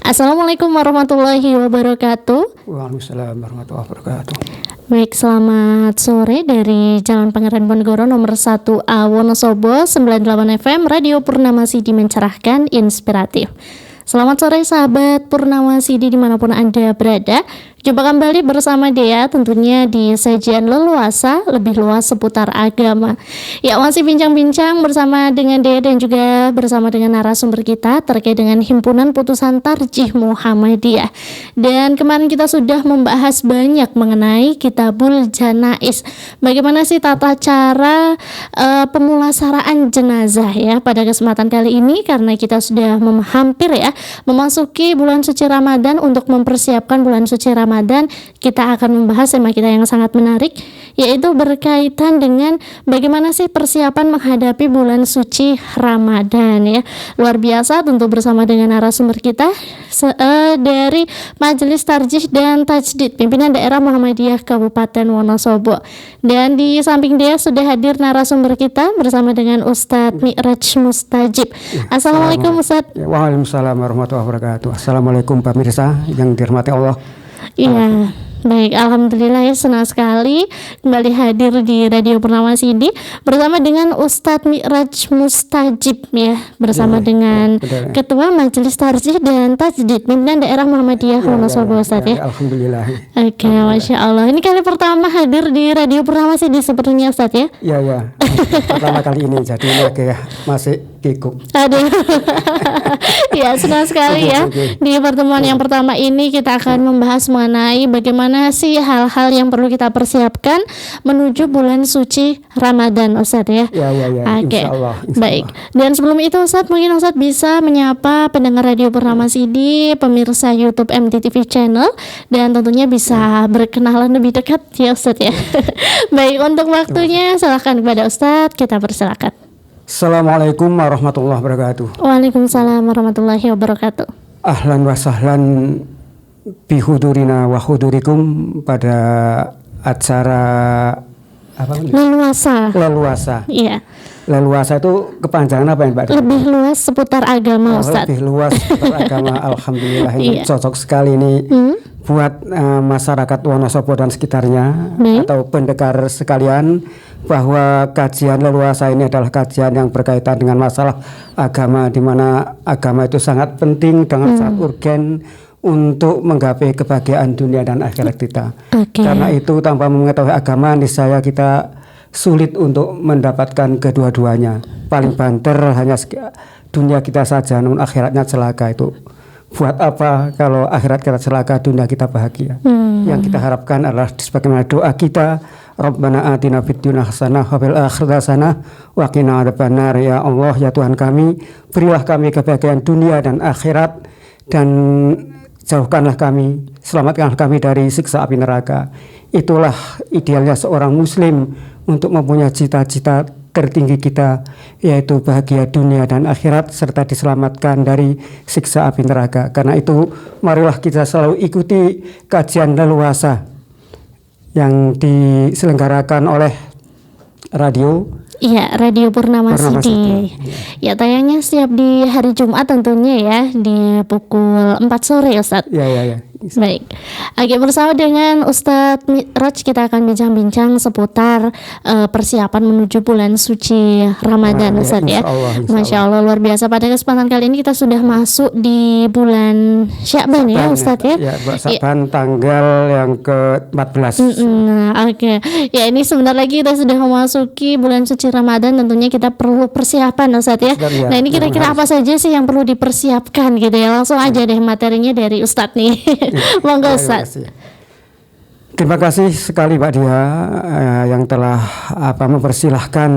Assalamualaikum warahmatullahi wabarakatuh. Waalaikumsalam warahmatullahi wabarakatuh. Baik, selamat sore dari Jalan Pangeran Ponegoro nomor 1A Wonosobo 98 FM Radio Purnama Sidi mencerahkan, inspiratif. Selamat sore sahabat Purnama Sidi dimanapun Anda berada. Jumpa kembali bersama Dea tentunya di sajian leluasa lebih luas seputar agama. Ya, masih bincang-bincang bersama dengan Dea dan juga bersama dengan narasumber kita terkait dengan Himpunan Putusan Tarjih Muhammadiyah. Dan kemarin kita sudah membahas banyak mengenai Kitabul Janaiz. Bagaimana sih tata cara pemulasaraan jenazah ya. Pada kesempatan kali ini karena kita sudah hampir ya memasuki bulan suci Ramadan, untuk mempersiapkan bulan suci Ramadan kita akan membahas tema kita yang sangat menarik, yaitu berkaitan dengan bagaimana sih persiapan menghadapi bulan suci Ramadan ya. Luar biasa tentu bersama dengan narasumber kita dari Majelis Tarjih dan Tajdid Pimpinan Daerah Muhammadiyah Kabupaten Wonosobo. Dan di samping dia sudah hadir narasumber kita bersama dengan Ustadz Mi'raj Mustajib. Assalamualaikum Ustadz. Waalaikumsalam warahmatullahi wabarakatuh. Assalamualaikum pemirsa yang dirahmati Allah. Iya, baik, alhamdulillah ya, senang sekali kembali hadir di Radio Purnama Sidi bersama dengan Ustadz Mi'raj Mustajib ya, bersama dengan Ketua Majelis Tarjih dan Tajdid Pimpinan Daerah Muhammadiyah Wonosobo Ustadz ya. Alhamdulillah. Oke, Masya Allah. Ini kali pertama hadir di Radio Purnama Sidi sepertinya Ustadz ya. Iya. Pertama kali ini, jadi ini masih kikuk. Aduh. Ya, senang sekali ya. Di pertemuan yang pertama ini kita akan membahas mengenai bagaimana sih hal-hal yang perlu kita persiapkan menuju bulan suci Ramadan, Ustadz ya. Ya. Oke. Insya Allah. Baik. Dan sebelum itu Ustadz, mungkin Ustadz bisa menyapa pendengar Radio Purnama Sidi, pemirsa YouTube MTTV Channel, dan tentunya bisa berkenalan lebih dekat ya Ustadz ya. Baik, untuk waktunya silahkan kepada Ustadz, kita persilakan. Assalamualaikum warahmatullahi wabarakatuh. Waalaikumsalam warahmatullahi wabarakatuh. Ahlan wa sahlan bihudurina wa hudurikum pada acara apa ini? Leluasa. Iya. Leluasa itu kepanjangan apa ya Mbak? Lebih luas seputar agama Ustadz. Lebih luas seputar agama. Alhamdulillah ini cocok sekali ini buat masyarakat Wonosobo dan sekitarnya atau pendengar sekalian, bahwa kajian leluasa ini adalah kajian yang berkaitan dengan masalah agama, di mana agama itu sangat penting dan sangat urgen untuk menggapai kebahagiaan dunia dan akhirat kita. Karena itu tanpa mengetahui agama niscaya kita sulit untuk mendapatkan kedua-duanya. Paling banter hanya dunia kita saja, namun akhiratnya celaka. Itu buat apa kalau akhirat kita celaka, dunia kita bahagia? Yang kita harapkan adalah sebagaimana doa kita, Rabbana atina fid dunya hasanah wa fil akhirati hasanah wa qina adzabannar. Ya Allah, ya Tuhan kami, berilah kami kebahagiaan dunia dan akhirat, dan jauhkanlah kami, selamatkanlah kami dari siksa api neraka. Itulah idealnya seorang muslim untuk mempunyai cita-cita tertinggi kita, yaitu bahagia dunia dan akhirat serta diselamatkan dari siksa api neraka. Karena itu marilah kita selalu ikuti kajian leluasa yang diselenggarakan oleh radio. Iya, Radio Purnama Sidi. Ya, tayangnya setiap di hari Jumat tentunya ya, di pukul 4 sore Ustadz. Ya. Baik. Oke, bersama dengan Ustadz Mi'raj kita akan bincang-bincang seputar persiapan menuju bulan suci Ramadan Ustadz ya. Masya Allah, luar biasa. Pada kesempatan kali ini kita sudah masuk di bulan Sya'ban ya Ustadz ya. Sya'ban tanggal yang ke-14. Oke. Ya, ini sebentar lagi kita sudah memasuki bulan suci Ramadan, tentunya kita perlu persiapan Ustadz ya. Nah, ini kira-kira apa saja sih yang perlu dipersiapkan gitu ya. Langsung aja deh materinya dari Ustadz nih. Monggo Ustaz. Terima kasih sekali Mbak Dia yang telah mempersilahkan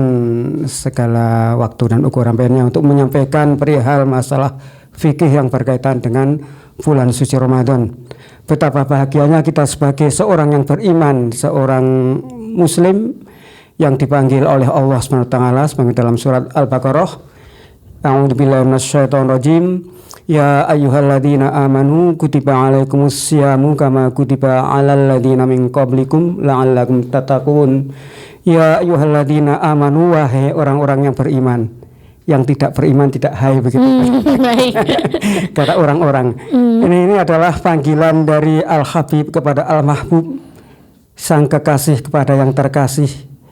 segala waktu dan ukuran pennya untuk menyampaikan perihal masalah fikih yang berkaitan dengan bulan suci Ramadan. Betapa bahagianya kita sebagai seorang yang beriman, seorang muslim yang dipanggil oleh Allah SWT sebagai dalam surat Al-Baqarah, A'udzubillahi minasyaitonirrajim. Ya ayyuhalladzina amanu kutiba alaikumus syiyamu kama kutiba alal ladzina min qablikum la'allakum tattaqun. Ya ayyuhalladzina amanu, wahai orang-orang yang beriman. yang tidak beriman tidak hai begitu. Kata orang-orang. Ini adalah panggilan dari Al-Habib kepada Al-Mahbub, sang kekasih kepada yang terkasih.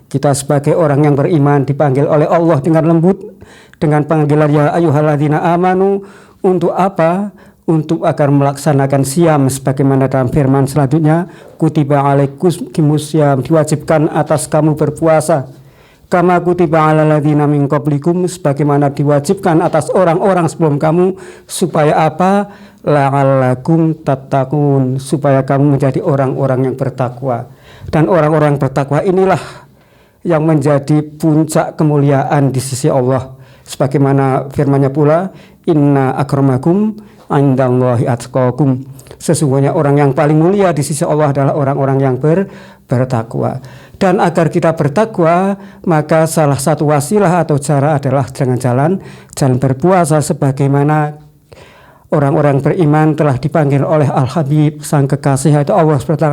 Kita sebagai orang yang beriman dipanggil oleh Allah dengan lembut dengan panggilan ya ayyuhalladzina amanu. Untuk apa? Untuk agar melaksanakan siam sebagaimana dalam firman selanjutnya, kutiba alaikumus syiyam, diwajibkan atas kamu berpuasa, kama kutiba alal ladzina min qablikum, sebagaimana diwajibkan atas orang-orang sebelum kamu, supaya apa? La'allakum tattaqun, supaya kamu menjadi orang-orang yang bertakwa. Dan orang-orang bertakwa inilah yang menjadi puncak kemuliaan di sisi Allah. Sebagaimana firman-Nya pula, inna akramakum indallahi atqakum, sesungguhnya orang yang paling mulia di sisi Allah adalah orang-orang yang bertakwa. Dan agar kita bertakwa, maka salah satu wasilah atau cara adalah dengan jalan berpuasa, sebagaimana orang-orang beriman telah dipanggil oleh Al-Habib, sang kekasih yaitu Allah SWT,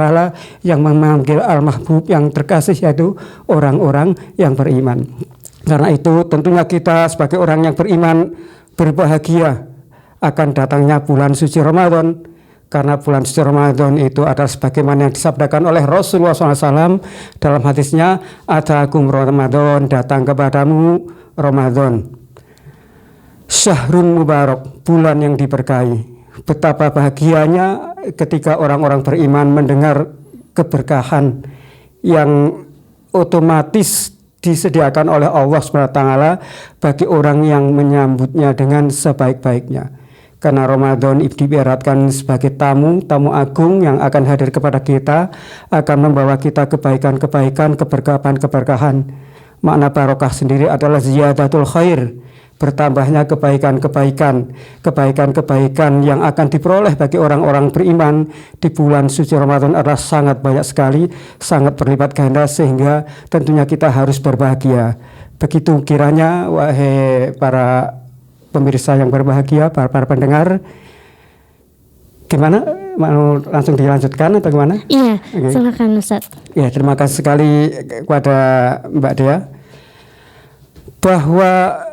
yang memanggil Al-Mahbub, yang terkasih yaitu orang-orang yang beriman. Karena itu tentunya kita sebagai orang yang beriman berbahagia akan datangnya bulan suci Ramadan, karena bulan suci Ramadan itu adalah sebagaimana yang disabdakan oleh Rasulullah SAW dalam hadisnya, atakum Ramadan, datang kepadamu Ramadan, syahrun mubarak, bulan yang diberkahi. Betapa bahagianya ketika orang-orang beriman mendengar keberkahan yang otomatis disediakan oleh Allah SWT bagi orang yang menyambutnya dengan sebaik-baiknya. Karena Ramadan diibaratkan sebagai tamu agung yang akan hadir kepada kita, akan membawa kita kebaikan-kebaikan, keberkahan-keberkahan. Makna barokah sendiri adalah ziyadatul khair, bertambahnya kebaikan yang akan diperoleh bagi orang-orang beriman di bulan suci Ramadan adalah sangat banyak sekali, sangat berlipat ganda, sehingga tentunya kita harus berbahagia. Begitu kiranya, wahai para pemirsa yang berbahagia, para pendengar. Gimana? Mau langsung dilanjutkan atau gimana? Iya, okay. Silakan Ustaz. Ya, terima kasih sekali kepada Mbak Dea, bahwa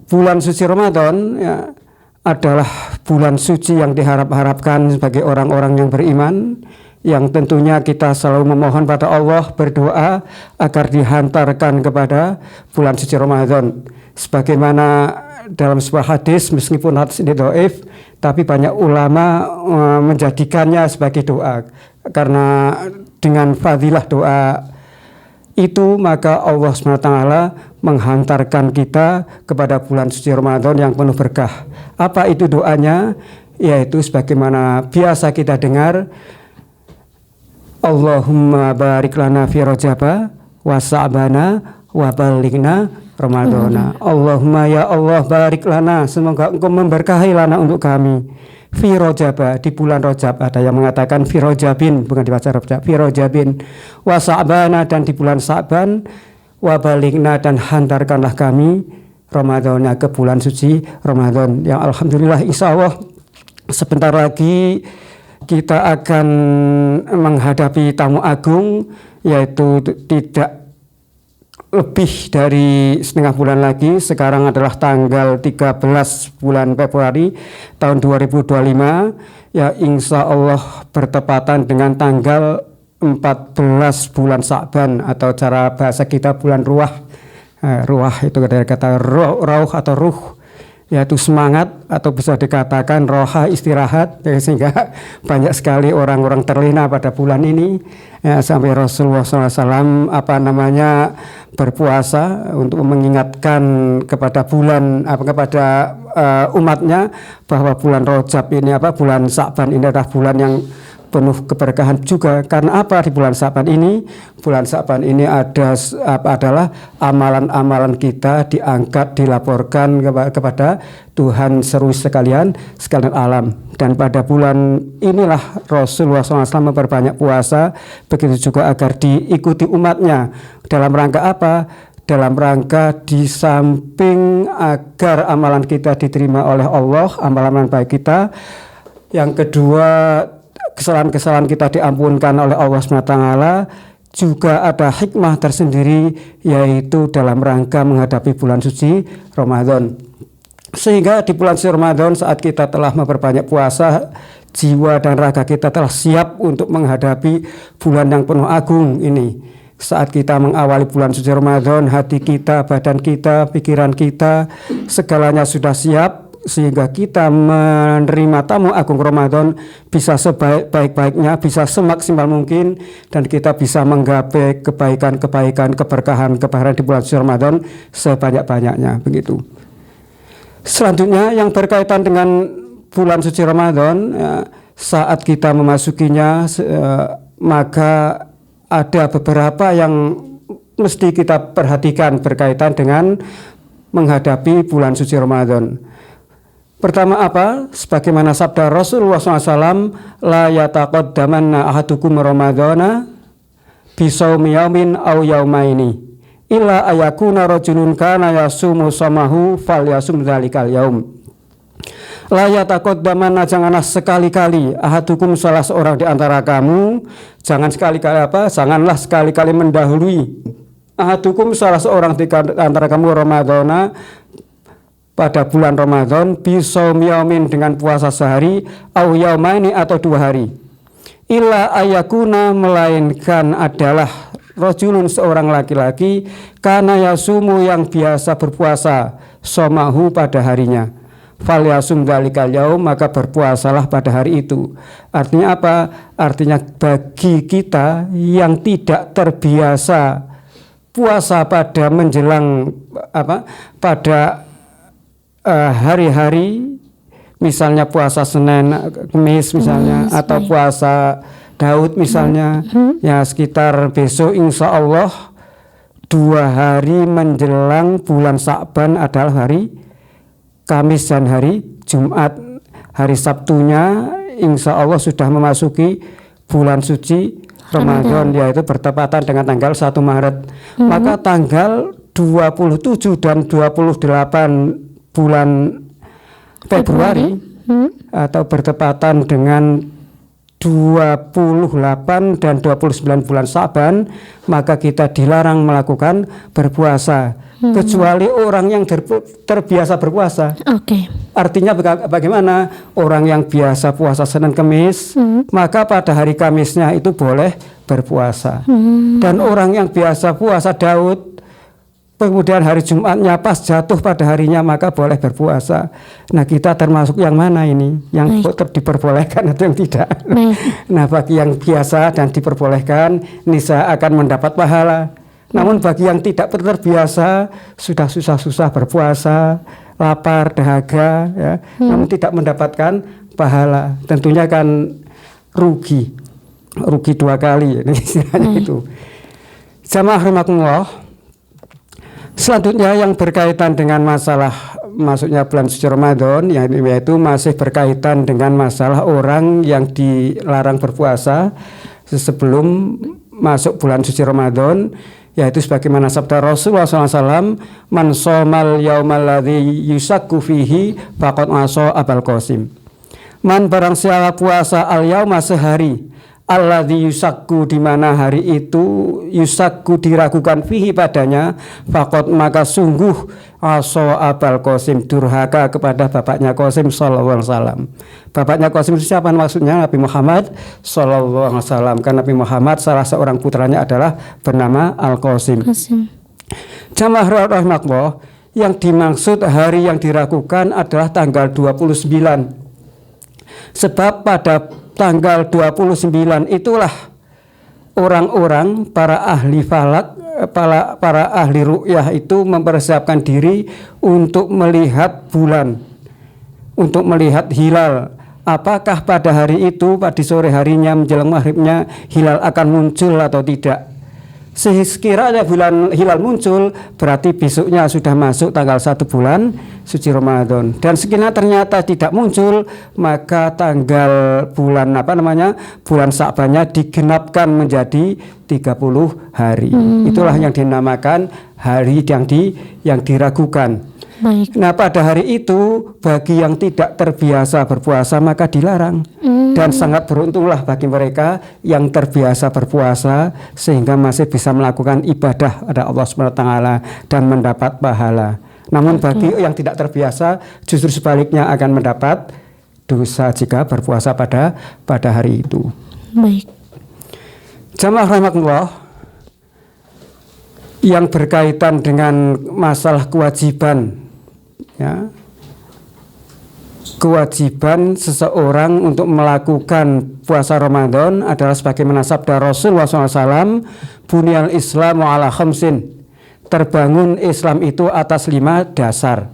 bulan suci Ramadan ya, adalah bulan suci yang diharap-harapkan sebagai orang-orang yang beriman, yang tentunya kita selalu memohon pada Allah, berdoa agar dihantarkan kepada bulan suci Ramadan. Sebagaimana dalam sebuah hadis, meskipun hadis ini dhaif, tapi banyak ulama menjadikannya sebagai doa, karena dengan fadilah doa itu maka Allah SWT menghantarkan kita kepada bulan suci Ramadan yang penuh berkah. Apa itu doanya? Yaitu sebagaimana biasa kita dengar, Allahumma barik lana fi Rajaba wa Sa'bana wa balighna Ramadana. Allahumma ya Allah barik lana, semoga Engkau memberkahi lana untuk kami fi Rajaba, di bulan Rajab. Ada yang mengatakan fi Rajabin, bukan dibaca Rajab, fi Rajabin, wa Sa'bana, dan di bulan Sa'ban, wa balighna, dan hantarkanlah kami Ramadana, ke bulan suci Ramadan, yang alhamdulillah insya Allah sebentar lagi kita akan menghadapi tamu agung, yaitu tidak lebih dari setengah bulan lagi. Sekarang adalah tanggal 13 bulan Februari tahun 2025, ya insya Allah bertepatan dengan tanggal 14 bulan Sa'ban, atau cara bahasa kita bulan Ruah. Ruah itu dari kata rauh atau ruh, yaitu semangat, atau bisa dikatakan roha, istirahat, ya, sehingga banyak sekali orang-orang terlena pada bulan ini, ya, sampai Rasulullah SAW berpuasa untuk mengingatkan kepada kepada umatnya bahwa bulan Rajab ini, bulan Sa'ban ini adalah bulan yang penuh keberkahan juga. Karena apa? Di bulan Sa'ban ini adalah amalan-amalan kita diangkat, dilaporkan kepada Tuhan seru sekalian alam. Dan pada bulan inilah Rasulullah SAW memperbanyak puasa, begitu juga agar diikuti umatnya. Dalam rangka apa? Dalam rangka di samping agar amalan kita diterima oleh Allah, amalan baik kita, yang kedua kesalahan-kesalahan kita diampunkan oleh Allah SWT, juga ada hikmah tersendiri, yaitu dalam rangka menghadapi bulan suci Ramadan. Sehingga di bulan suci Ramadan saat kita telah memperbanyak puasa, jiwa dan raga kita telah siap untuk menghadapi bulan yang penuh agung ini. Saat kita mengawali bulan suci Ramadan, hati kita, badan kita, pikiran kita, segalanya sudah siap, sehingga kita menerima tamu agung Ramadan bisa sebaik-baiknya, bisa semaksimal mungkin, dan kita bisa menggapai kebaikan-kebaikan, keberkahan di bulan suci Ramadan sebanyak-banyaknya, begitu. Selanjutnya yang berkaitan dengan bulan suci Ramadan, saat kita memasukinya, maka ada beberapa yang mesti kita perhatikan berkaitan dengan menghadapi bulan suci Ramadan. Pertama apa? Sebagaimana sabda Rasulullah SAW, la yataqaddamanna ahadukum Ramadana bisawmi yaumin aw yaumaini illa ayakuna rajulun kana yasumu samahu falyasum dzalikal yaum. La yataqaddamanna, janganlah sekali-kali ahadukum, salah seorang di antara kamu, janganlah sekali-kali mendahului ahadukum, salah seorang di antara kamu Ramadana, pada bulan Ramadan, bisawmi yaumin, dengan puasa sehari, au yaumaini, atau 2 hari. Illa ayakuna, melainkan adalah rajulun, seorang laki-laki, kana yasumu, yang biasa berpuasa, somahu, pada harinya. Falyasum dzalikal yaum, maka berpuasalah pada hari itu. Artinya apa? Artinya bagi kita yang tidak terbiasa puasa pada menjelang pada hari-hari, misalnya puasa Senin, Kamis misalnya, atau puasa Daud misalnya, ya sekitar besok insya Allah 2 hari menjelang bulan Sya'ban adalah hari Kamis dan hari Jumat. Hari Sabtunya insya Allah sudah memasuki bulan suci Ramadan, yaitu bertepatan dengan tanggal 1 Maret. Maka tanggal 27 dan 28 bulan Februari atau bertepatan dengan 28 dan 29 bulan Sya'ban, maka kita dilarang melakukan berpuasa kecuali orang yang terbiasa berpuasa. Artinya bagaimana? Orang yang biasa puasa Senin Kamis, maka pada hari Kamisnya itu boleh berpuasa. Dan orang yang biasa puasa Daud, kemudian hari Jumatnya pas jatuh pada harinya, maka boleh berpuasa. Nah, kita termasuk yang mana ini? Yang diperbolehkan atau yang tidak? Nah, bagi yang biasa dan diperbolehkan, nisa akan mendapat pahala. Namun bagi yang tidak terbiasa, sudah susah-susah berpuasa, lapar, dahaga, ya, namun tidak mendapatkan pahala, tentunya kan rugi 2 kali, istilahnya itu. Jamaah rahimakumullah. Selanjutnya yang berkaitan dengan masalah masuknya bulan suci Ramadan, yaitu masih berkaitan dengan masalah orang yang dilarang berpuasa sebelum masuk bulan suci Ramadan, yaitu sebagaimana sabda Rasulullah SAW, man shomal yaumal ladzi yusakku fihi faqad asa Abul Qasim. Man, barang siapa puasa al yauma, sehari, alladzi yusakku, di mana hari itu yusakku diragukan fihi padanya, faqad, maka sungguh asa Abul Qasim, durhaka kepada bapaknya Qasim sallallahu alaihi wasallam. Bapaknya Qasim itu siapa? Maksudnya Nabi Muhammad sallallahu alaihi wasallam. Karena Nabi Muhammad salah seorang putranya adalah bernama Al-Qasim. Jamaah rahimakumullah, yang dimaksud hari yang diragukan adalah tanggal 29. Sebab pada tanggal 29 itulah orang-orang, para ahli falak, para ahli ru'yah itu mempersiapkan diri untuk melihat bulan, untuk melihat hilal. Apakah pada hari itu, pada sore harinya menjelang maghribnya, hilal akan muncul atau tidak. Sekiranya hilal muncul, berarti besoknya sudah masuk tanggal 1 bulan suci Ramadan. Dan sekiranya ternyata tidak muncul, maka tanggal bulan Sya'bannya digenapkan menjadi 30 hari. Itulah yang dinamakan hari yang diragukan. Baik. Nah, pada hari itu bagi yang tidak terbiasa berpuasa maka dilarang. Dan sangat beruntunglah bagi mereka yang terbiasa berpuasa sehingga masih bisa melakukan ibadah pada Allah SWT dan mendapat pahala. Namun bagi yang tidak terbiasa justru sebaliknya akan mendapat dosa jika berpuasa pada hari itu. Baik. Jamaah rahmatullah, yang berkaitan dengan masalah kewajiban, ya, kewajiban seseorang untuk melakukan puasa Ramadan adalah sebagaimana sabda Rasulullah SAW, bunyal Islamu ala khamsin, terbangun Islam itu atas 5 dasar.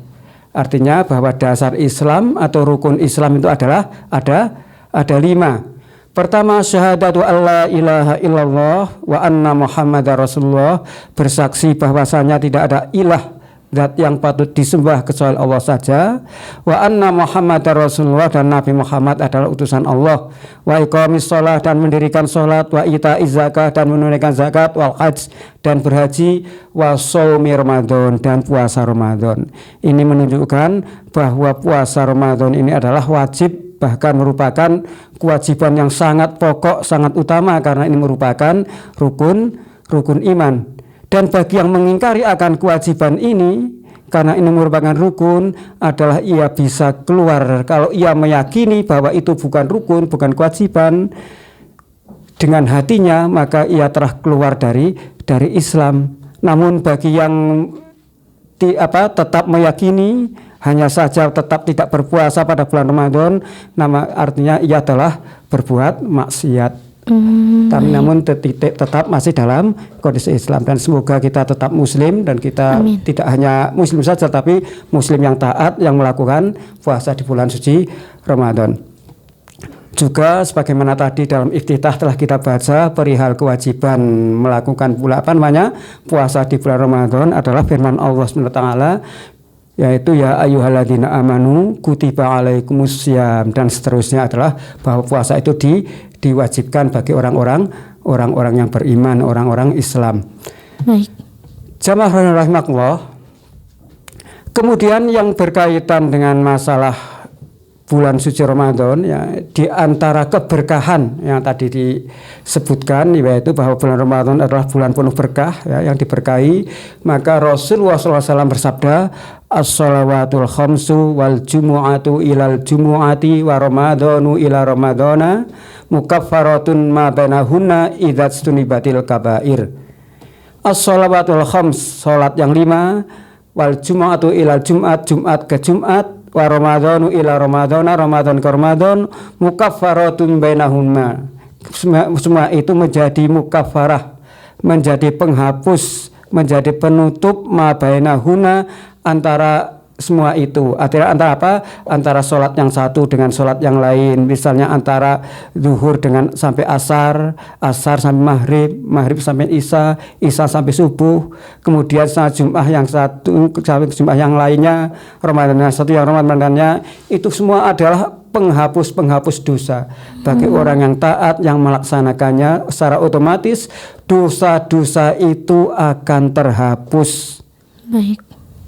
Artinya bahwa dasar Islam atau rukun Islam itu adalah ada 5. Pertama, syahadatu alla ilaha illallah wa anna muhammadar rasulullah, bersaksi bahwasanya tidak ada ilah zat yang patut disembah kecuali Allah saja, wa anna muhammadar rasulullah, dan Nabi Muhammad adalah utusan Allah, wa iqamis shalah, dan mendirikan salat, wa itaiz zakah, dan menunaikan zakat, wal hajj, dan berhaji, wa shaumi Ramadan, dan puasa Ramadan. Ini menunjukkan bahwa puasa Ramadan ini adalah wajib, bahkan merupakan kewajiban yang sangat pokok, sangat utama, karena ini merupakan rukun iman. Dan bagi yang mengingkari akan kewajiban ini, karena ini merupakan rukun, adalah ia bisa keluar. Kalau ia meyakini bahwa itu bukan rukun, bukan kewajiban dengan hatinya, maka ia telah keluar dari Islam. Namun bagi yang tetap meyakini, hanya saja tetap tidak berpuasa pada bulan Ramadan, artinya ia telah berbuat maksiat. Tapi namun tetap masih dalam kondisi Islam. Dan semoga kita tetap muslim, dan kita tidak hanya muslim saja, tapi muslim yang taat, yang melakukan puasa di bulan suci Ramadan. Juga sebagaimana tadi dalam iftitah telah kita baca perihal kewajiban melakukan puasa di bulan Ramadan adalah firman Allah SWT, yaitu ya ayyuhalladzina amanu kutiba alaikumussyam, dan seterusnya adalah bahwa puasa itu diwajibkan bagi orang-orang yang beriman, orang-orang Islam. Baik. Jamaah rahimakumullah. Kemudian yang berkaitan dengan masalah bulan suci Ramadan, ya, di antara keberkahan yang tadi disebutkan, yaitu bahwa bulan Ramadan adalah bulan penuh berkah, ya, yang diberkahi. Maka Rasulullah SAW bersabda, as-shalawatul khamsu wal jumu'atu ilal jumu'ati wa ramadhanu ila ramadhana mukaffaratun ma bainahunna idza stunibatil kabair. As-shalawatul khams, salat yang 5, wal jumu'atu ilal jum'at, Jumat ke Jumat, wa ramadhanu ila ramadhana, Ramadan ke Ramadan, mukaffaratun bainahunna. Semua itu menjadi mukaffarah, menjadi penghapus, menjadi penutup ma bainahunna, antara semua itu. Antara apa? Antara sholat yang satu dengan sholat yang lain. Misalnya antara zuhur dengan sampai asar, asar sampai maghrib, maghrib sampai isya, isya sampai subuh. Kemudian saat Jumat yang satu sampai Jumat yang lainnya, Ramadan yang satu yang Ramadannya, itu semua adalah penghapus dosa. Bagi orang yang taat, yang melaksanakannya secara otomatis, dosa-dosa itu akan terhapus. Baik.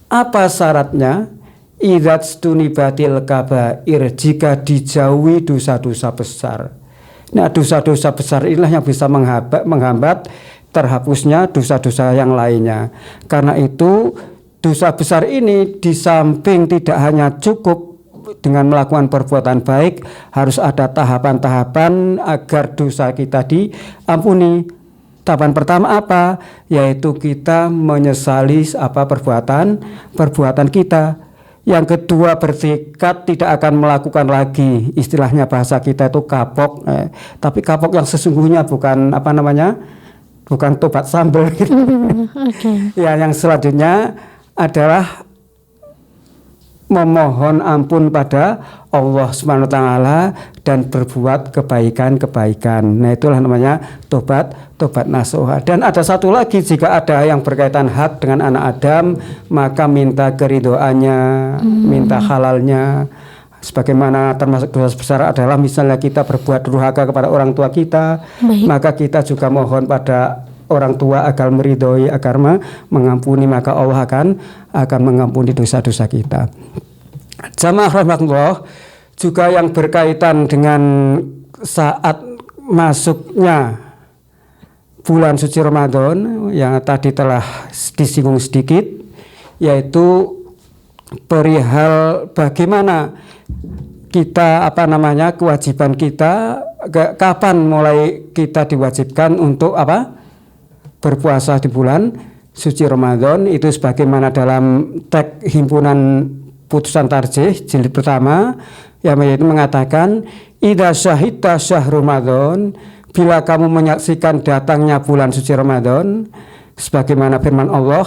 Apa syaratnya? Idzat stunibatil kabair, jika dijauhi dosa-dosa besar. Nah, dosa-dosa besar inilah yang bisa menghambat terhapusnya dosa-dosa yang lainnya. Karena itu dosa besar ini di samping tidak hanya cukup dengan melakukan perbuatan baik, harus ada tahapan-tahapan agar dosa kita diampuni. Tahapan pertama apa? Yaitu kita menyesali perbuatan kita. Yang kedua, bertekad tidak akan melakukan lagi. Istilahnya bahasa kita itu kapok. Tapi kapok yang sesungguhnya bukan bukan tobat sambal gitu. Okay. Ya, yang selanjutnya adalah memohon ampun pada Allah Subhanahu wa taala dan berbuat kebaikan-kebaikan. Nah, itulah namanya tobat nasuha. Dan ada satu lagi, jika ada yang berkaitan hak dengan anak Adam, maka minta keridhoannya, minta halalnya. Sebagaimana termasuk dosa besar adalah misalnya kita berbuat durhaka kepada orang tua kita, maka kita juga mohon pada orang tua agar meridhoi, agar mengampuni, maka Allah akan mengampuni dosa-dosa kita. Jamaah rahmatullah, juga yang berkaitan dengan saat masuknya bulan suci Ramadan yang tadi telah disinggung sedikit, yaitu perihal bagaimana kita kewajiban kita, kapan mulai kita diwajibkan untuk berpuasa di bulan suci Ramadan. Itu sebagaimana dalam teks himpunan putusan tarjih jilid pertama yang mengatakan idza syahidta syahr Ramadan, bila kamu menyaksikan datangnya bulan suci Ramadan, sebagaimana firman Allah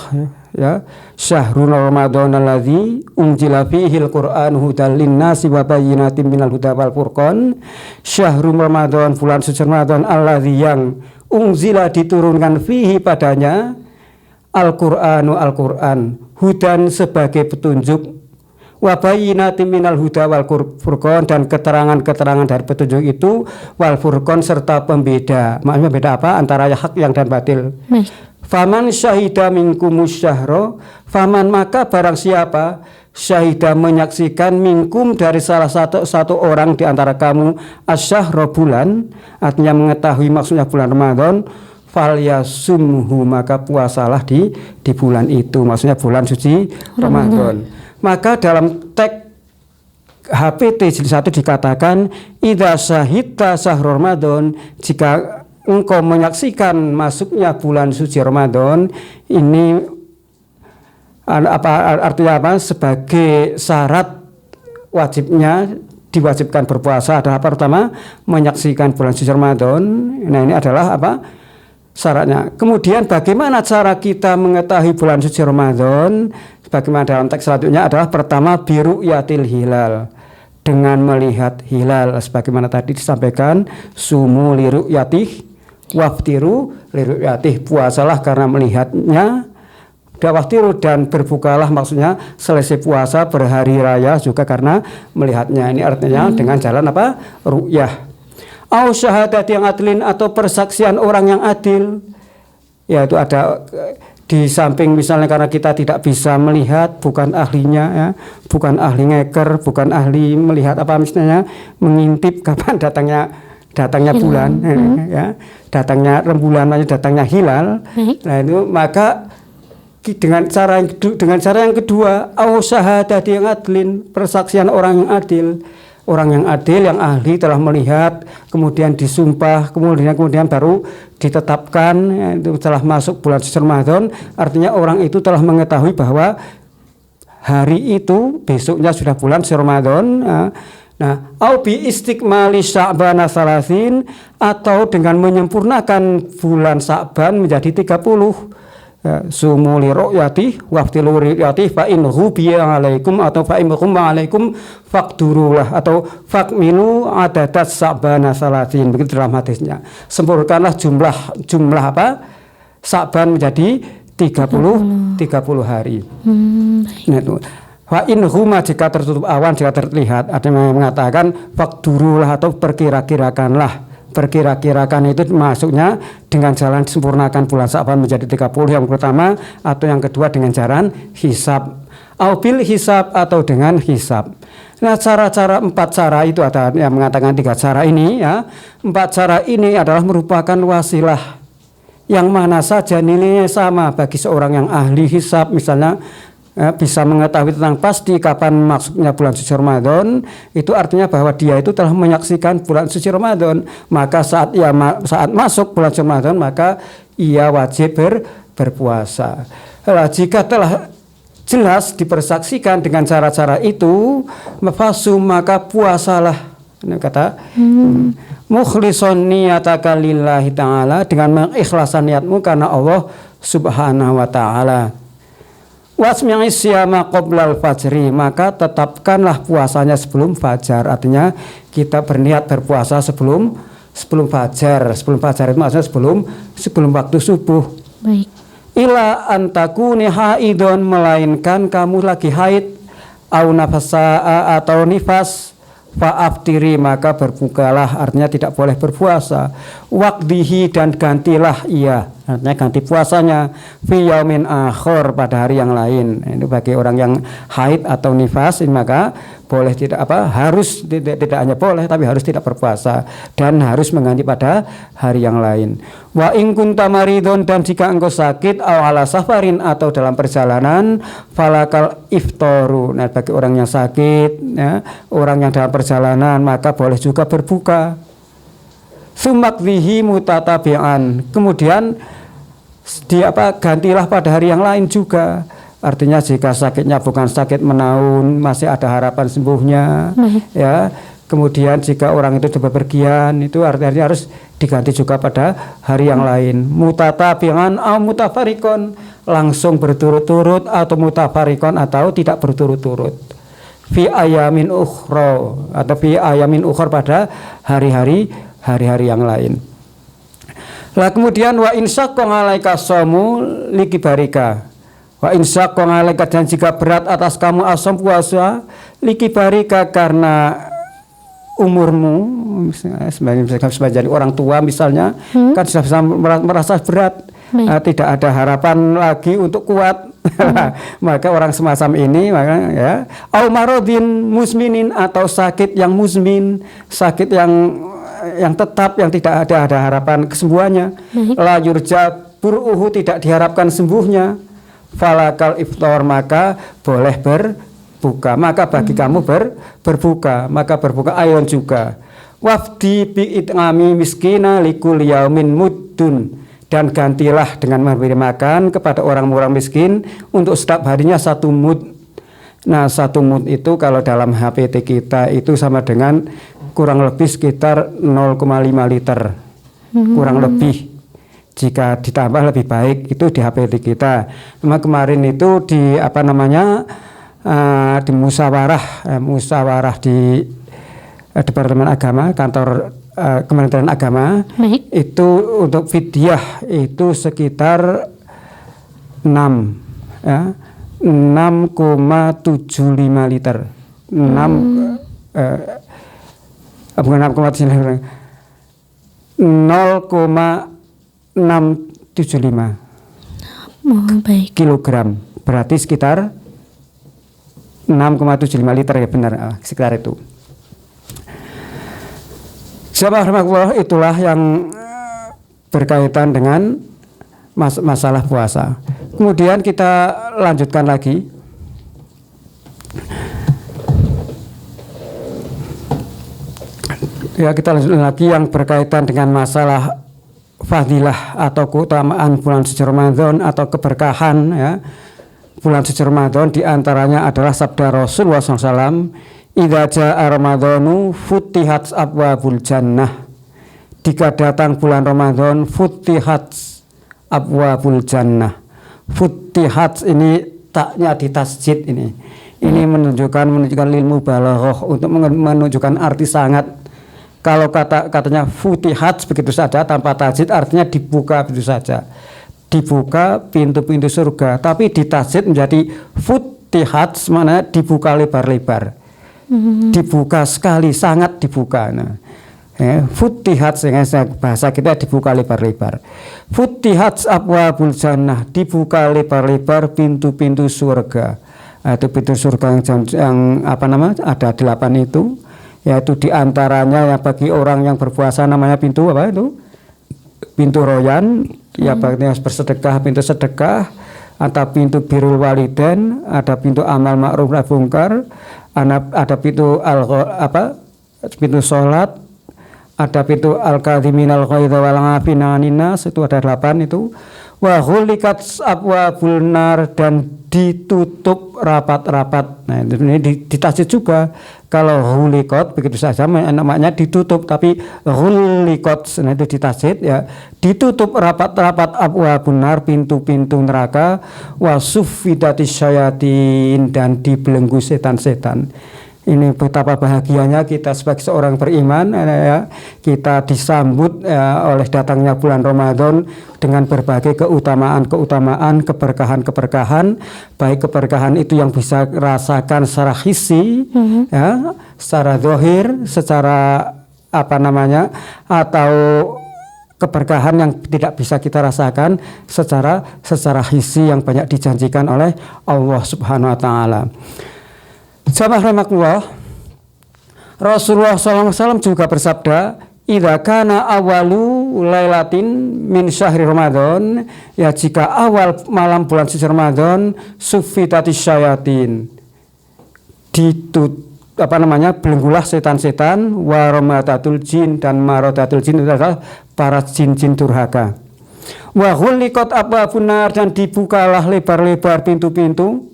ya, syahrul Ramadan alladzi unzila fihil Qur'an hudal linnasi wa bayyinatin minal huda wal furqan. Syahrul Ramadan, bulan suci Ramadan, alladzi yang unzila diturunkan fihi padanya Al-Qur'anu Al-Qur'an, hudan sebagai petunjuk, wa bayyinatin minal huda wal furqan, dan keterangan-keterangan dari petunjuk itu, wal furqan serta pembeda. Maksudnya beda apa antara hak yang dan batil. Faman syahida minkumus syahro, faman maka barang siapa syahida menyaksikan minkum dari salah satu orang di antara kamu asyahro bulan, artinya mengetahui maksudnya bulan Ramadan, falyasumhu maka puasalah di bulan itu, maksudnya bulan suci Ramadan. Maka dalam teks HPT jilid 1 dikatakan idza syahidta syahrul Ramadan, jika engkau menyaksikan masuknya bulan suci Ramadan, ini artinya sebagai syarat diwajibkan berpuasa adalah pertama menyaksikan bulan suci Ramadan. Nah, ini adalah syaratnya. Kemudian bagaimana cara kita mengetahui bulan suci Ramadan? Bagaimana dalam teks selanjutnya adalah pertama biru'yatil hilal, dengan melihat hilal, sebagaimana tadi disampaikan sumu liru'yatih waftiru liru'yatih, puasalah karena melihatnya, waftiru dan berbukalah maksudnya selesai puasa berhari raya juga karena melihatnya. Ini artinya dengan jalan ru'yah. Au syahadat yang adlin, atau persaksian orang yang adil, yaitu ada di samping misalnya karena kita tidak bisa melihat, bukan ahlinya ya, bukan ahli ngeker, bukan ahli melihat misalnya mengintip kapan datangnya bulan ya, datangnya rembulan, datangnya hilal. Nah itu maka dengan cara yang kedua, au syahadat yang adlin, persaksian orang yang adil. Orang yang adil, yang ahli telah melihat, kemudian disumpah, kemudian baru ditetapkan, itu telah masuk bulan suci Ramadan. Artinya orang itu telah mengetahui bahwa hari itu besoknya sudah bulan suci Ramadan. Nah, au bi istikmali Sya'ban salasin, atau dengan menyempurnakan bulan Sya'ban menjadi 30. Sumu li ru'yati waftilu ru'yati fa in hubiya alaikum, atau fa in humma alaikum faqdurulah, atau faqmilu adadat Sya'ban salasin, begitu dalam hadisnya. Sempurnakanlah jumlah Sya'ban menjadi 30 hari. Nah itu wa in huma, jika tertutup awan, jika terlihat, ada yang mengatakan faqdurulah, atau perkira-kirakanlah. Perkira-kirakan itu masuknya dengan jalan disempurnakan bulan Sya'ban menjadi 30 yang pertama, atau yang kedua dengan jalan hisab, au bil hisab, atau dengan hisab. Nah, 4 cara itu ada yang mengatakan 3 cara ini ya. 4 cara ini adalah merupakan wasilah yang mana saja nilainya sama bagi seorang yang ahli hisab, misalnya bisa mengetahui tentang pasti kapan masuknya bulan suci Ramadan. Itu artinya bahwa dia itu telah menyaksikan bulan suci Ramadan, maka saat masuk bulan suci Ramadan maka ia wajib berpuasa. Jika telah jelas dipersaksikan dengan cara-cara itu, maka puasalah. Ini kata mukhlishon niyataka lillahi ta'ala, dengan mengikhlaskan niatmu karena Allah subhanahu wa ta'ala. Wasmi'i siyama qoblal fajri, maka tetapkanlah puasanya sebelum fajar. Artinya kita berniat berpuasa sebelum fajar. Sebelum fajar itu maksudnya sebelum waktu subuh. Baik. Ila antakuni haidon, melainkan kamu lagi haid, au nafasa atau nifas, fa'aftiri, maka berbukalah, artinya tidak boleh berpuasa. Waqdihi, dan gantilah ia. artinya ganti puasanya fi yaumin akhir, pada hari yang lain. Itu bagi orang yang haid atau nifas, maka boleh tidak harus tidak hanya boleh tapi harus tidak berpuasa dan harus mengganti pada hari yang lain. Wa in kunta maridun, dan jika engkau sakit, aw ala safarin, atau dalam perjalanan, falakal iftaru. Nah, bagi orang yang sakit, ya, orang yang dalam perjalanan, maka boleh juga berbuka. Sumakwihi mutatabi'an, kemudian gantilah pada hari yang lain juga. Artinya jika sakitnya bukan sakit menaun, masih ada harapan sembuhnya, ya. Kemudian jika orang itu bepergian, itu artinya harus diganti juga pada hari yang lain. Mutatabi'an au mutafarikon, langsung berturut-turut, atau mutafarikon, atau tidak berturut-turut. Fi ayamin ukhra, atau fi ayamin ukhra, pada hari-hari yang lain. Lah kemudian wa insaqqa 'alaika shamu likibarika. Wa insaqqa 'alaika, dan jika berat atas kamu asam puasa, likibarika, karena umurmu, sebagai orang tua misalnya, kan sudah bisa merasa berat, tidak ada harapan lagi untuk kuat. Maka orang semacam ini, maka ya, au maradin musminin, atau sakit yang musmin, sakit yang tetap, yang tidak ada harapan kesembuhannya. La yurja buruhu, tidak diharapkan sembuhnya. Falakal iftar, maka boleh berbuka. Maka bagi kamu berbuka, maka berbuka ayun juga. Wafdi bi it'ami miskina likul yaumin muddun, dan gantilah dengan memberi makan kepada orang-orang miskin untuk setiap harinya 1 mud. Nah, 1 mud itu kalau dalam HPT kita itu sama dengan kurang lebih sekitar 0,5 liter, kurang lebih. Jika ditambah lebih baik itu di HPT kita. Memang kemarin itu di di musyawarah di Departemen Agama, kantor Kementerian Agama. Baik. Itu untuk fidyah itu sekitar 6,75 liter. 0,675 baik. kilogram, berarti sekitar 6,75 liter, ya benar, sekitar itu. Subhanallah, itulah yang berkaitan dengan masalah puasa. Kemudian kita lanjutkan lagi. Ya, kita lanjutkan lagi yang berkaitan dengan masalah fadilah atau keutamaan bulan suci Ramadan atau keberkahan, ya. Bulan suci Ramadan diantaranya adalah sabda Rasulullah SAW, idza jaa Ramadhanu futihat abwabul jannah. Jika datang bulan Ramadan, futihat abwabul jannah. Futihat ini taknya di tasjid ini. Ini menunjukkan ilmu balaghah, untuk menunjukkan arti sangat. Kalau katanya futihat begitu saja tanpa tasjid, artinya dibuka begitu saja. Dibuka pintu-pintu surga, tapi di tasjid menjadi futihat, mana dibuka lebar-lebar. Dibuka sekali, sangat dibuka. Nah, futihat, bahasa kita dibuka lebar-lebar. Futihat abwabul jannah, dibuka lebar-lebar pintu-pintu surga. Itu pintu surga yang ada 8 itu, yaitu diantaranya yang bagi orang yang berpuasa namanya pintu apa itu? Pintu royan, ya bagi yang bersedekah pintu sedekah, ada pintu birrul walidain, ada pintu amal ma'ruf nahi munkar, ada pintu pintu sholat, ada pintu al-kadhiminal ghaidha wal 'afina 'anil nas, itu ada 8 itu. Wa ghulikat abwabul nar, dan ditutup rapat-rapat. Nah, ini ditasjid juga. Kalau ghulikat begitu saja namanya ditutup, tapi ghulikat, nah itu ditasjid, ya, ditutup rapat-rapat abwabun nar, pintu-pintu neraka, wa suffidatis syayatin, dan dibelenggu setan-setan. Ini betapa bahagianya kita sebagai seorang beriman, ya, kita disambut oleh datangnya bulan Ramadan dengan berbagai keutamaan, keberkahan, baik keberkahan itu yang bisa rasakan secara hissi, ya, secara zahir, secara atau keberkahan yang tidak bisa kita rasakan secara hissi yang banyak dijanjikan oleh Allah Subhanahu wa taala. Jamaah rahimakumullah, Rasulullah SAW juga bersabda, idza kana awalu lailatin min syahri Ramadan, ya jika awal malam bulan suci Ramadan, sufitatis syayatin, belenggulah setan-setan, waromatatul jin, dan marotatul jin itu adalah para jin-jin durhaka. Wa ghuliqat abwabun nar, dan dibukalah lebar-lebar pintu-pintu,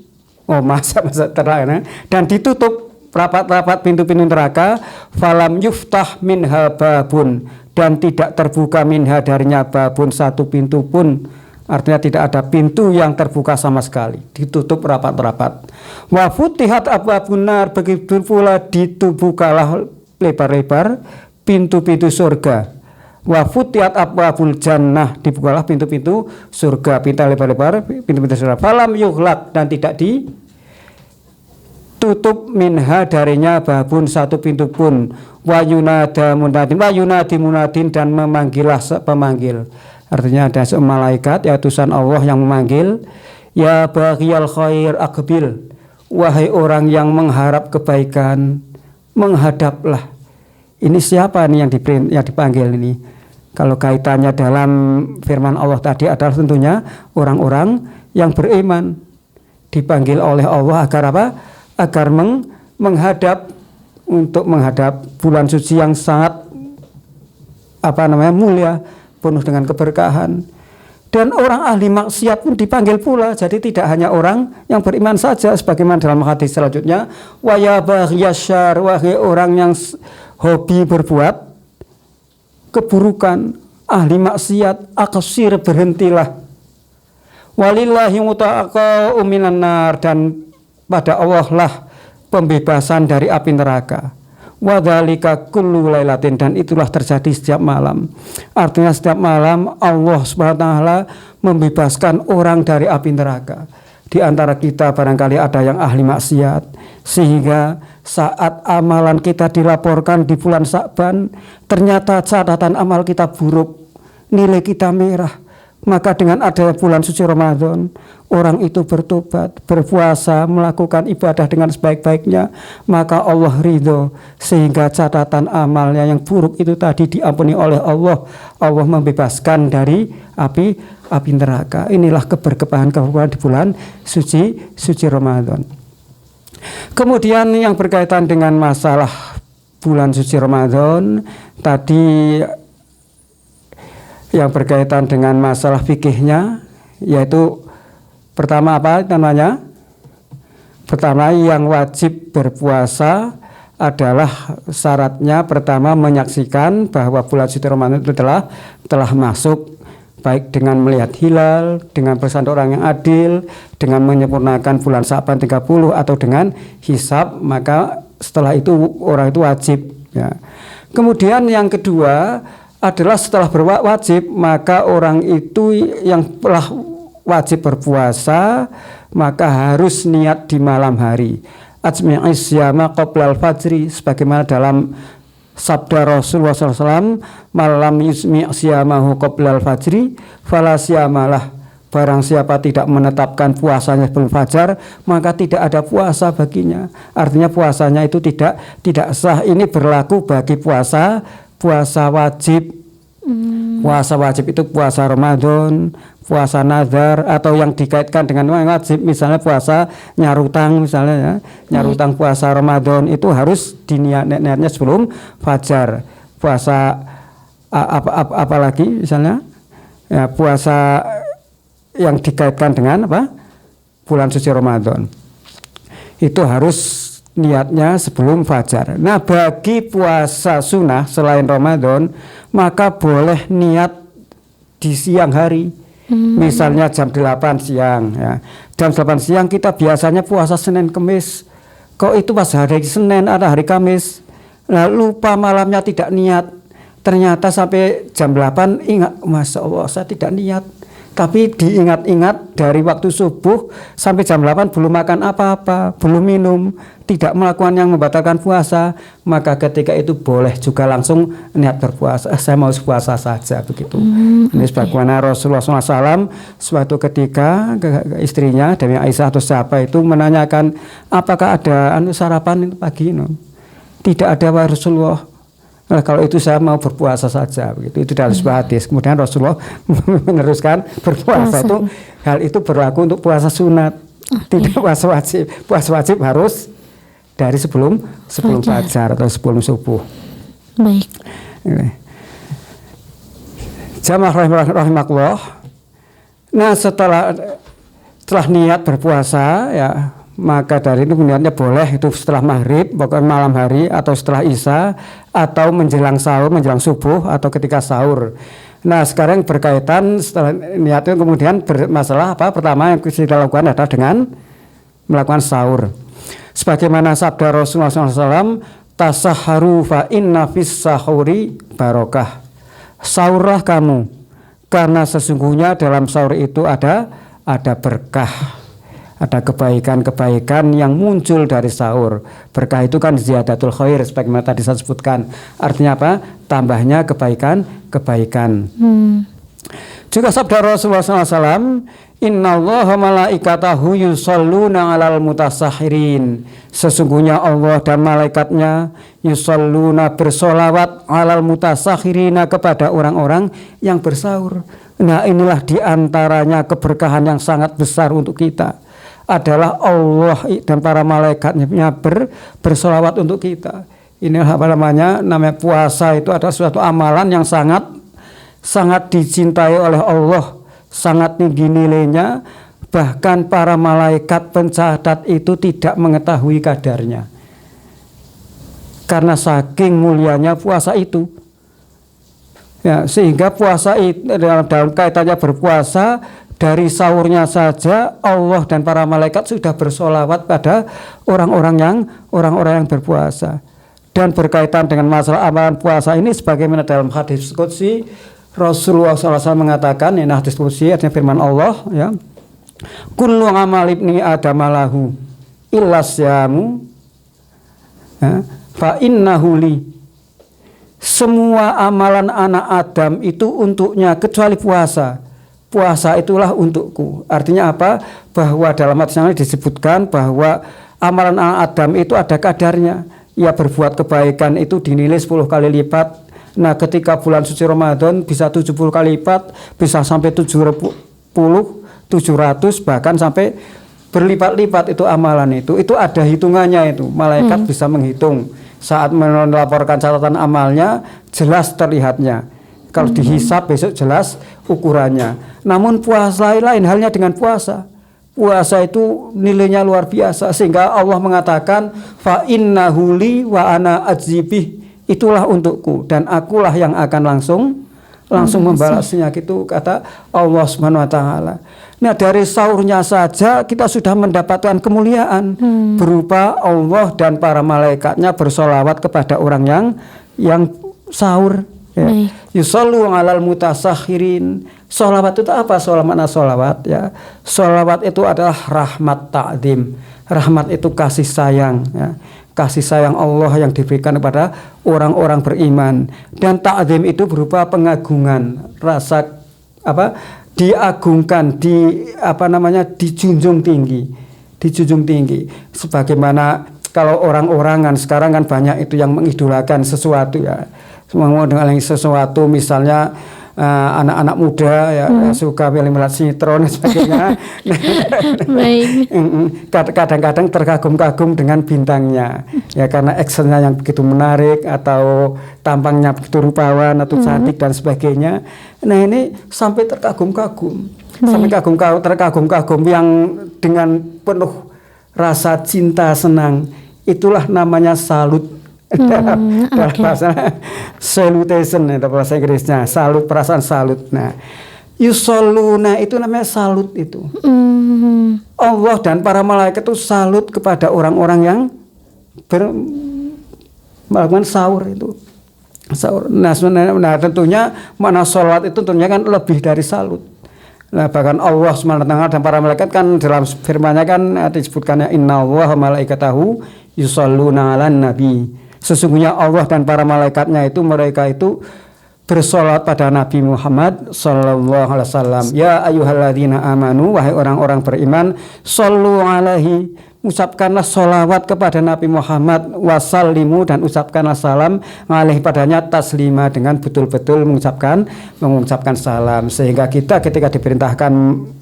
dan ditutup rapat-rapat pintu-pintu neraka. Falam yuftah minha babun, dan tidak terbuka minha darinya babun, satu pintu pun. Artinya tidak ada pintu yang terbuka sama sekali, ditutup rapat-rapat. Wa futihat abwabun nar, begitu pula dibukalah lebar-lebar pintu-pintu surga. Wa futihat abwabul jannah, dibukalah pintu-pintu surga, pintu lebar-lebar pintu-pintu surga. Falam yuhlak, dan tidak ditutup minha darinya babun, satu pintu pun. Wa yunada munadin, dan memanggillah pemanggil. Artinya ada malaikat, ya utusan Allah yang memanggil, ya baghiyal khair aqbil, wahai orang yang mengharap kebaikan, menghadaplah. Ini siapa nih yang dipanggil ini? Kalau kaitannya dalam firman Allah tadi adalah tentunya orang-orang yang beriman, dipanggil oleh Allah agar apa? Agar menghadap, untuk menghadap bulan suci yang sangat mulia, penuh dengan keberkahan. Dan orang ahli maksiat pun dipanggil pula. Jadi tidak hanya orang yang beriman saja, sebagaimana dalam hadis selanjutnya, wa ya baghiyasyar, wahai orang yang hobi berbuat keburukan, ahli maksiat, aqsir, berhentilah. Walillahi muta'aqa'u minan nar, dan pada Allah lah pembebasan dari api neraka. Wa dzalika kullu lailatin, dan itulah terjadi setiap malam. Artinya setiap malam Allah Subhanahu wa taala membebaskan orang dari api neraka. Di antara kita barangkali ada yang ahli maksiat, sehingga saat amalan kita dilaporkan di bulan Sya'ban, ternyata catatan amal kita buruk, nilai kita merah. Maka dengan adanya bulan suci Ramadan, orang itu bertobat, berpuasa, melakukan ibadah dengan sebaik-baiknya, maka Allah ridho, sehingga catatan amalnya yang buruk itu tadi diampuni oleh Allah. Allah membebaskan dari api neraka. Inilah keberkahan di bulan suci Ramadan. Kemudian yang berkaitan dengan masalah bulan suci Ramadan tadi, yang berkaitan dengan masalah fikihnya, yaitu pertama Pertama, yang wajib berpuasa adalah syaratnya pertama menyaksikan bahwa bulan suci Ramadan itu telah masuk, baik dengan melihat hilal, dengan bersandar orang yang adil, dengan menyempurnakan bulan Sya'ban 30 atau dengan hisab, maka setelah itu orang itu wajib, ya. Kemudian yang kedua adalah setelah berwajib, maka orang itu yang telah wajib berpuasa maka harus niat di malam hari. Ajmi'is syama qoblal fajri, sebagaimana dalam sabda Rasulullah SAW, malam yusmi' syamahu qoblal fajri fala syamalah. Barang siapa tidak menetapkan puasanya sebelum fajar, maka tidak ada puasa baginya. Artinya puasanya itu tidak sah. Ini berlaku bagi puasa wajib. Puasa wajib itu puasa Ramadan, puasa nazar, atau yang dikaitkan dengan wajib, misalnya puasa nyarutang, misalnya ya, nyarutang puasa Ramadan itu harus diniatnya sebelum fajar. Puasa apalagi misalnya ya, puasa yang dikaitkan dengan bulan suci Ramadan itu harus niatnya sebelum fajar. Nah, bagi puasa sunnah selain Ramadan, maka boleh niat di siang hari. Misalnya jam 8 siang ya. Jam 8 siang kita biasanya puasa Senin Kamis. Kok itu pas hari Senin ada hari Kamis. Nah, lupa malamnya tidak niat. Ternyata sampai jam 8 ingat, Masya Allah saya tidak niat. Tapi diingat-ingat dari waktu subuh sampai jam 8 belum makan apa-apa, belum minum, tidak melakukan yang membatalkan puasa, maka ketika itu boleh juga langsung niat berpuasa. Saya mau puasa saja begitu. Ini sebagaimana Rasulullah SAW suatu ketika ke istrinya Dewi Aisyah atau siapa itu menanyakan apakah ada sarapan pagi ini. Tidak ada wahai Rasulullah. Nah, kalau itu saya mau berpuasa saja begitu. Itu dalam sebuah hadis. Kemudian Rasulullah meneruskan berpuasa itu hal itu berlaku untuk puasa sunat, tidak puasa wajib. Puasa wajib harus dari sebelum fajar atau sebelum subuh. Baik. Jamaah rahimakumullah. Nah, setelah niat berpuasa ya, maka dari itu niatnya boleh itu setelah maghrib, pokoknya malam hari atau setelah isya atau menjelang sahur, menjelang subuh atau ketika sahur. Nah, sekarang berkaitan setelah niatnya kemudian bermasalah apa? Pertama yang kita lakukan adalah dengan melakukan sahur. Sebagaimana sabda Rasulullah SAW, tasahharu fa inna fis sahuri barokah. Sahurlah kamu karena sesungguhnya dalam sahur itu ada berkah. Ada kebaikan-kebaikan yang muncul dari sahur. Berkah itu kan ziyadatul khair sebagaimana tadi saya sebutkan. Artinya apa? Tambahnya kebaikan. Juga sabda Rasulullah SAW, innallaha malaikatahu yusalluna alal mutasahhirin. Sesungguhnya Allah dan malaikatnya yusalluna bersolawat alal mutasahhirina kepada orang-orang yang bersahur. Nah, inilah diantaranya keberkahan yang sangat besar untuk kita. Adalah Allah dan para malaikatnya bersolawat untuk kita. Ini apa namanya puasa itu adalah suatu amalan yang sangat dicintai oleh Allah, sangat tinggi nilainya. Bahkan para malaikat pencatat itu tidak mengetahui kadarnya karena saking mulianya puasa itu. Ya, sehingga puasa itu dalam kaitannya berpuasa, dari sahurnya saja Allah dan para malaikat sudah bersolawat pada orang-orang yang berpuasa. Dan berkaitan dengan masalah amalan puasa ini sebagaimana dalam hadis qudsi Rasulullah SAW mengatakan, ini hadis qudsi artinya firman Allah ya, kullu amal ibni adam lahu illa syamu ya, fa innahu li. Semua amalan anak Adam itu untuknya kecuali puasa. Puasa itulah untukku. Artinya apa? Bahwa dalam hadis ini disebutkan bahwa amalan anak Adam itu ada kadarnya. Ia berbuat kebaikan itu dinilai 10 kali lipat. Nah, ketika bulan suci Ramadan bisa 70 kali lipat, bisa sampai 70, 700 bahkan sampai berlipat-lipat itu amalan itu. Itu ada hitungannya itu. Malaikat bisa menghitung. Saat melaporkan catatan amalnya jelas terlihatnya. Kalau dihisap besok jelas ukurannya. Namun puasa lain halnya dengan puasa. Puasa itu nilainya luar biasa sehingga Allah mengatakan fa innahu li wa ana ajzibih. Itulah untukku dan akulah yang akan langsung membalasnya, gitu kata Allah Subhanahu wa taala. Nah, dari sahurnya saja kita sudah mendapatkan kemuliaan berupa Allah dan para malaikatnya bersolawat kepada orang yang sahur. Ya. Yusallu alal mutasakhirin. Sholawat itu apa? Sholawat ya. Sholawat itu adalah rahmat ta'zim. Rahmat itu kasih sayang ya. Kasih sayang Allah yang diberikan kepada orang-orang beriman. Dan ta'zim itu berupa pengagungan, rasa diagungkan, dijunjung tinggi. Dijunjung tinggi. Sebagaimana kalau orang-orang kan sekarang kan banyak itu yang mengidolakan sesuatu ya. Semua dengan sesuatu misalnya anak-anak muda ya suka melihat sinetron dan sebagainya. Kadang-kadang terkagum-kagum dengan bintangnya ya karena actionnya yang begitu menarik atau tampangnya begitu rupawan atau cantik dan sebagainya. Nah, ini sampai terkagum-kagum, terkagum-kagum yang dengan penuh rasa cinta senang. Itulah namanya salut. Dalam bahasa salutation itu bahasa Inggrisnya, salut, perasaan salut. Nah, yusalluna itu namanya salut itu. Allah dan para malaikat itu salut kepada orang-orang yang melakukan sahur itu. Sahur. Nah, tentunya makna sholat itu tentunya kan lebih dari salut. Nah, bahkan Allah SWT dan para malaikat kan dalam firman-Nya kan disebutkannya innallaha malaikatahu yusholluna 'alan nabi. Sesungguhnya Allah dan para malaikatnya itu mereka itu bersolat pada Nabi Muhammad sallallahu alaihi wasallam. Ya ayyuhalladzina amanu, wahai orang-orang beriman, shollu alaihi, ucapkanlah sholawat kepada Nabi Muhammad, wasallimu, dan ucapkanlah salam alaihi padanya taslima, dengan betul-betul mengucapkan salam. Sehingga kita ketika diperintahkan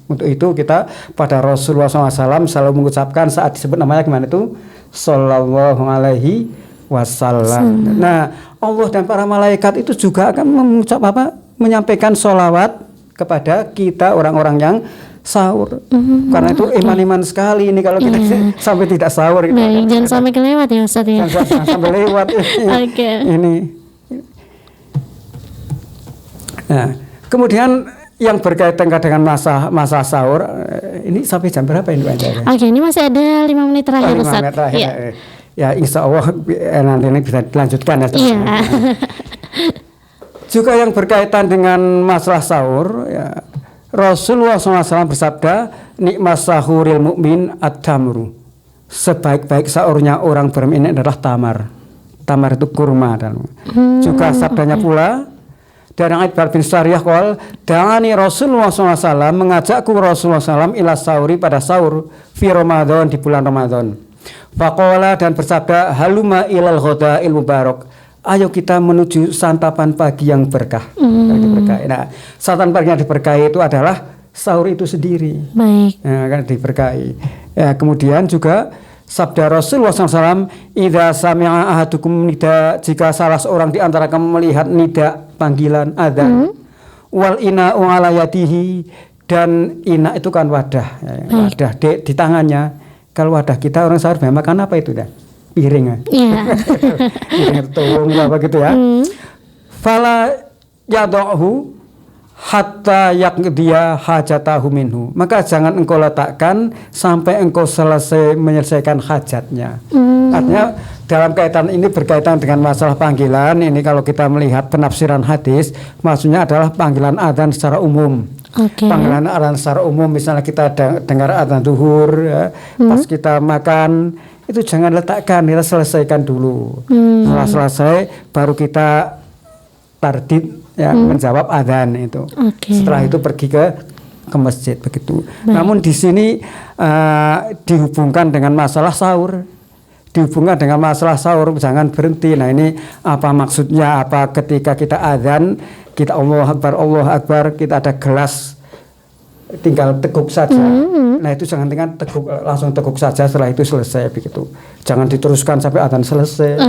untuk itu, kita pada Rasulullah SAW selalu mengucapkan saat disebut namanya gimana itu, sallallahu alaihi wasallam. Nah, Allah dan para malaikat itu juga akan menyampaikan sholawat kepada kita orang-orang yang sahur. Karena itu iman-iman sekali ini kalau kita sampai tidak sahur. Baik, jangan sampai kelewat ya Ustaz ya. Jangan sampai lewat. Ini. Nah, kemudian yang berkaitan dengan masa sahur ini sampai jam berapa ini? Oke, ini masih ada 5 menit terakhir Ustaz. Ya, insya Allah nanti ini bisa dilanjutkan ya. Juga yang berkaitan dengan masalah sahur, ya, Rasulullah SAW bersabda, nikmat sahuril mukmin at-tamru. Sebaik-baik sahurnya orang beriman adalah tamar. Tamar itu kurma. Dan juga sabdanya pula dari Ibn bin Sariyah qol, da'ani Rasulullah SAW, mengajakku Rasulullah SAW ila sahuri, pada sahur fi Ramadan, di bulan Ramadan. Faqala, dan bersabda, haluma ilal ghadail mubarak, ayo kita menuju santapan pagi yang berkah. Nah, santapan pagi yang diberkahi itu adalah sahur itu sendiri. Baik. Nah, kan diberkahi. Ya, kemudian juga sabda Rasulullah SAW, idza sami'a ahadukum nida, jika salah seorang di antara kamu melihat nida, panggilan adzan, wal ina'u ala yadihi, dan ina itu kan wadah, wadah di tangannya. Kalau wadah kita orang sahur makan apa itu dah? Piring ya. Piring tuung apa gitu ya. Fala yad'uhu hatta yaqdiya hajatahu minhu. Maka jangan engkau letakkan sampai engkau selesai menyelesaikan hajatnya. Artinya dalam kaitan ini berkaitan dengan masalah panggilan ini, kalau kita melihat penafsiran hadis, maksudnya adalah panggilan adzan secara umum. Panggilan adzan secara umum, misalnya kita dengar adzan zuhur ya, pas kita makan itu jangan letakkan, kita selesaikan dulu. Setelah selesai baru kita tardid ya, menjawab adzan itu. Setelah itu pergi ke masjid begitu. Namun di sini dihubungkan dengan masalah sahur. Jangan berhenti. Nah, ini apa maksudnya? Apa ketika kita adzan, kita Allah Akbar, kita ada gelas, tinggal teguk saja. Nah, itu jangan langsung teguk saja, setelah itu selesai begitu. Jangan diteruskan sampai adzan selesai.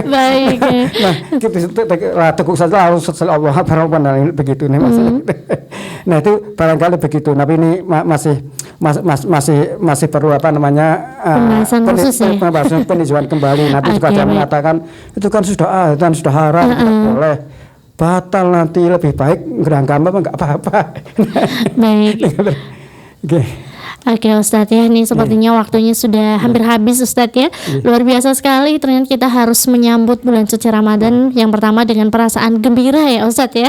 Baik. Nah, teguk saja langsung setelah Allah Akbar begitu nih maksudnya. Nah, itu barangkali begitu. Tapi ini masih perlu pembahasan khusus ya. Peninjauan kembali. Nanti juga ada mengatakan itu kan sudah adzan, sudah haram, tidak boleh, batal, nanti lebih baik gerangkam apa enggak apa-apa. Baik. Oke Ustadz ya, ini sepertinya waktunya sudah hampir habis Ustadz ya. Luar biasa sekali, ternyata kita harus menyambut bulan suci Ramadan yang pertama dengan perasaan gembira ya Ustadz ya.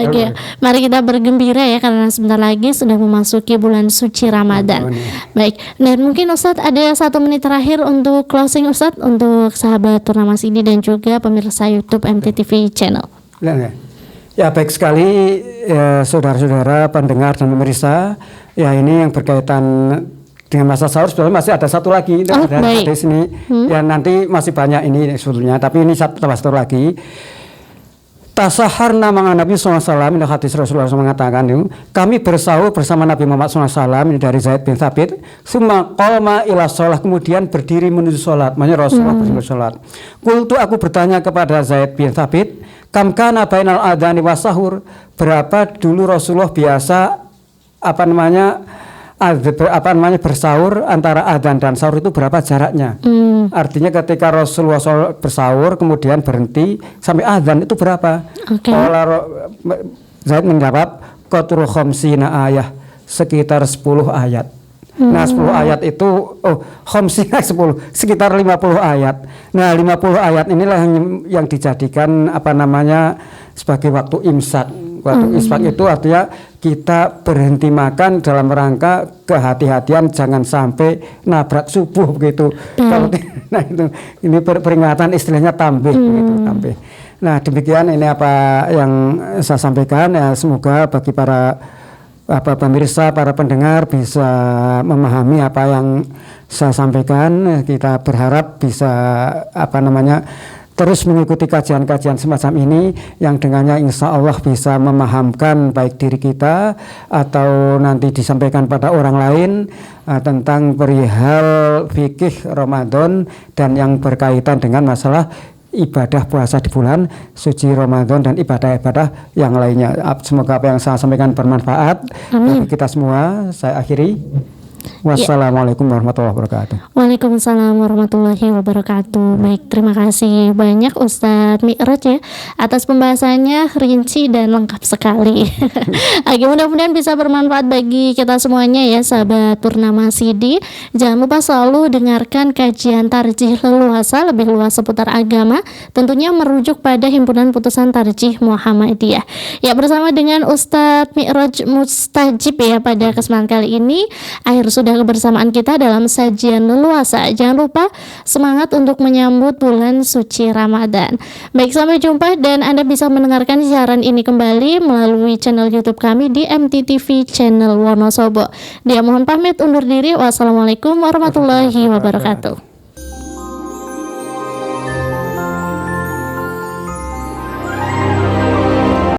Oke, mari kita bergembira ya, karena sebentar lagi sudah memasuki bulan suci Ramadan. Baik, dan mungkin Ustadz ada 1 menit terakhir untuk closing Ustadz, untuk sahabat Purnama Sidi dan juga pemirsa YouTube MTTV Channel. Ya, baik sekali ya, saudara-saudara pendengar dan pemirsa. Ya, ini yang berkaitan dengan masa sahur. Sebenarnya masih ada satu lagi, ada di sini. Ya, nanti masih banyak ini sebetulnya, tapi ini satu lagi. Tasaharna ma'an Nabi SAW, ini hadis Rasulullah SAW mengatakan, kami bersahur bersama Nabi Muhammad SAW, ini dari Zaid bin Thabit. Summa qama ila sholat, kemudian berdiri menuju sholat. Maksudnya Rasulullah berdiri menuju sholat. Qultu, aku bertanya kepada Zaid bin Thabit, kam kana bainal adhani wa sahur, berapa dulu Rasulullah biasa bersahur, antara adzan dan sahur itu berapa jaraknya? Artinya ketika Rasulullah bersahur kemudian berhenti sampai adzan itu berapa? Zaid menjawab qatru khamsina ayah, sekitar 10 ayat. Nah, 10 ayat itu khamsina 10, sekitar 50 ayat. Nah, 50 ayat inilah yang dijadikan sebagai waktu imsak. Waktu isfak itu artinya kita berhenti makan dalam rangka kehati-hatian jangan sampai nabrak subuh begitu. Kalau nah itu ini peringatan istilahnya tambih begitu, tambih. Nah, demikian ini apa yang saya sampaikan ya, semoga bagi para pemirsa, para pendengar bisa memahami apa yang saya sampaikan. Kita berharap bisa terus mengikuti kajian-kajian semacam ini yang dengannya insya Allah bisa memahamkan baik diri kita atau nanti disampaikan pada orang lain tentang perihal fikih Ramadan dan yang berkaitan dengan masalah ibadah puasa di bulan suci Ramadan dan ibadah-ibadah yang lainnya. Semoga apa yang saya sampaikan bermanfaat bagi kita semua. Saya akhiri. Wassalamualaikum warahmatullahi wabarakatuh. Waalaikumsalam warahmatullahi wabarakatuh. Baik, terima kasih banyak Ustadz Mi'raj ya atas pembahasannya rinci dan lengkap sekali. Oke, mudah-mudahan bisa bermanfaat bagi kita semuanya ya sahabat Purnama Sidi. Jangan lupa selalu dengarkan kajian tarjih leluasa lebih luas seputar agama, tentunya merujuk pada Himpunan Putusan Tarjih Muhammadiyah. Ya, bersama dengan Ustadz Mi'raj Mustajib ya pada kesempatan kali ini. Akhir sudah kebersamaan kita dalam sajian leluasa. Jangan lupa semangat untuk menyambut bulan suci Ramadan. Baik, sampai jumpa dan Anda bisa mendengarkan siaran ini kembali melalui channel YouTube kami di MTTV channel Wonosobo. Dia mohon pamit undur diri. Wassalamualaikum warahmatullahi wabarakatuh.